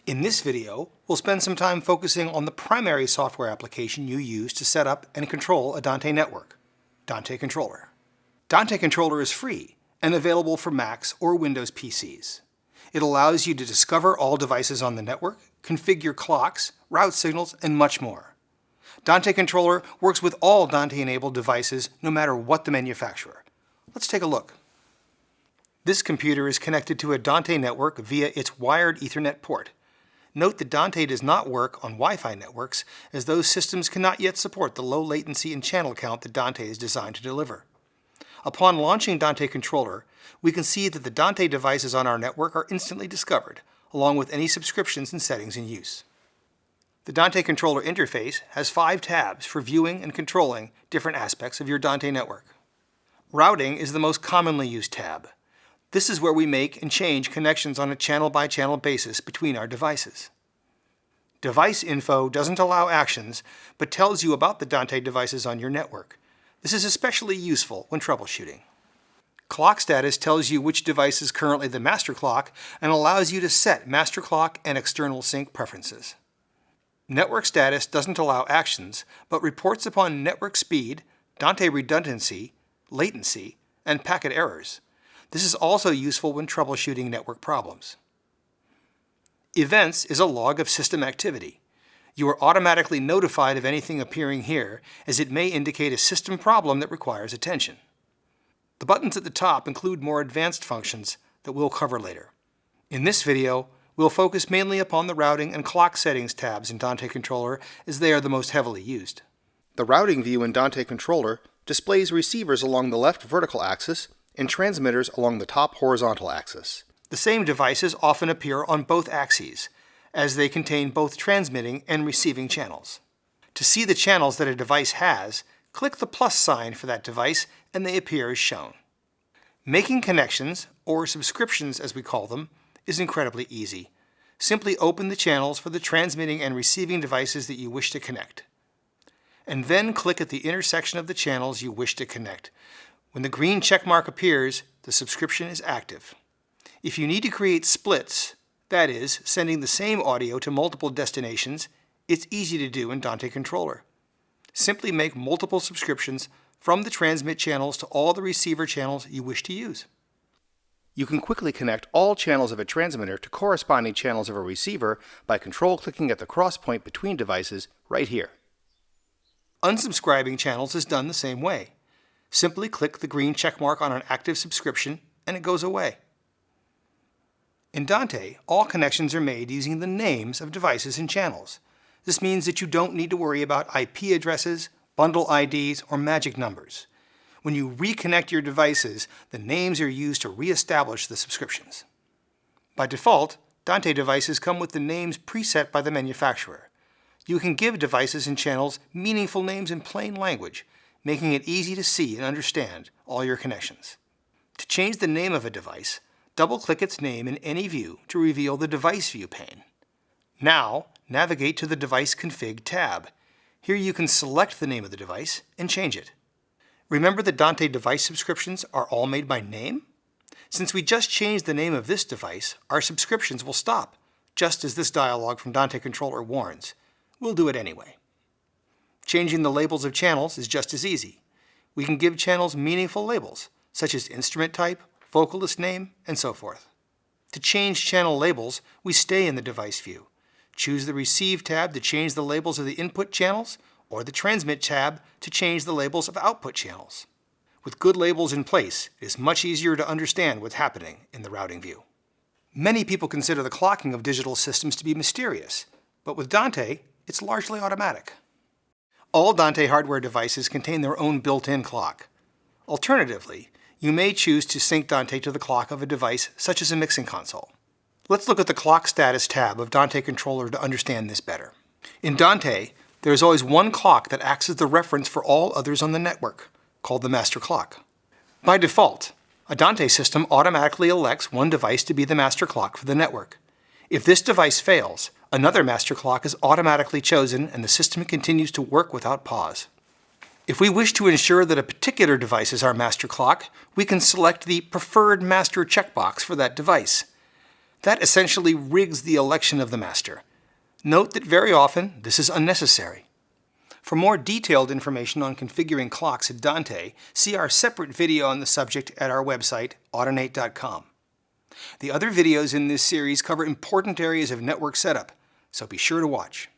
In this video, we'll spend some time focusing on the primary software application you use to set up and control a Dante network, Dante Controller. Dante Controller is free and available for Macs or Windows PCs. It allows you to discover all devices on the network, configure clocks, route signals, and much more. Dante Controller works with all Dante-enabled devices no matter what the manufacturer. Let's take a look. This computer is connected to a Dante network via its wired Ethernet port. Note that Dante does not work on Wi-Fi networks, as those systems cannot yet support the low latency and channel count that Dante is designed to deliver. Upon launching Dante Controller, we can see that the Dante devices on our network are instantly discovered, along with any subscriptions and settings in use. The Dante Controller interface has 5 tabs for viewing and controlling different aspects of your Dante network. Routing is the most commonly used tab. This is where we make and change connections on a channel-by-channel basis between our devices. Device info doesn't allow actions, but tells you about the Dante devices on your network. This is especially useful when troubleshooting. Clock status tells you which device is currently the master clock and allows you to set master clock and external sync preferences. Network status doesn't allow actions, but reports upon network speed, Dante redundancy, latency, and packet errors. This is also useful when troubleshooting network problems. Events is a log of system activity. You are automatically notified of anything appearing here, as it may indicate a system problem that requires attention. The buttons at the top include more advanced functions that we'll cover later. In this video, we'll focus mainly upon the routing and clock settings tabs in Dante Controller, as they are the most heavily used. The routing view in Dante Controller displays receivers along the left vertical axis and transmitters along the top horizontal axis. The same devices often appear on both axes, as they contain both transmitting and receiving channels. To see the channels that a device has, click the plus sign for that device and they appear as shown. Making connections, or subscriptions as we call them, is incredibly easy. Simply open the channels for the transmitting and receiving devices that you wish to connect. And then click at the intersection of the channels you wish to connect. When the green check mark appears, the subscription is active. If you need to create splits, that is, sending the same audio to multiple destinations, it's easy to do in Dante Controller. Simply make multiple subscriptions from the transmit channels to all the receiver channels you wish to use. You can quickly connect all channels of a transmitter to corresponding channels of a receiver by control-clicking at the cross point between devices right here. Unsubscribing channels is done the same way. Simply click the green check mark on an active subscription and it goes away. In Dante, all connections are made using the names of devices and channels. This means that you don't need to worry about IP addresses, bundle IDs, or magic numbers. When you reconnect your devices, the names are used to re-establish the subscriptions. By default, Dante devices come with the names preset by the manufacturer. You can give devices and channels meaningful names in plain language, making it easy to see and understand all your connections. To change the name of a device, double-click its name in any view to reveal the Device View pane. Now, navigate to the Device Config tab. Here you can select the name of the device and change it. Remember that Dante device subscriptions are all made by name? Since we just changed the name of this device, our subscriptions will stop, just as this dialog from Dante Controller warns. We'll do it anyway. Changing the labels of channels is just as easy. We can give channels meaningful labels, such as instrument type, vocalist name, and so forth. To change channel labels, we stay in the device view. Choose the Receive tab to change the labels of the input channels, or the Transmit tab to change the labels of output channels. With good labels in place, it is much easier to understand what's happening in the routing view. Many people consider the clocking of digital systems to be mysterious, but with Dante, it's largely automatic. All Dante hardware devices contain their own built-in clock. Alternatively, you may choose to sync Dante to the clock of a device such as a mixing console. Let's look at the Clock Status tab of Dante Controller to understand this better. In Dante, there is always one clock that acts as the reference for all others on the network, called the master clock. By default, a Dante system automatically elects one device to be the master clock for the network. If this device fails, another master clock is automatically chosen and the system continues to work without pause. If we wish to ensure that a particular device is our master clock, we can select the Preferred Master checkbox for that device. That essentially rigs the election of the master. Note that very often this is unnecessary. For more detailed information on configuring clocks at Dante, see our separate video on the subject at our website, autonate.com. The other videos in this series cover important areas of network setup, so be sure to watch.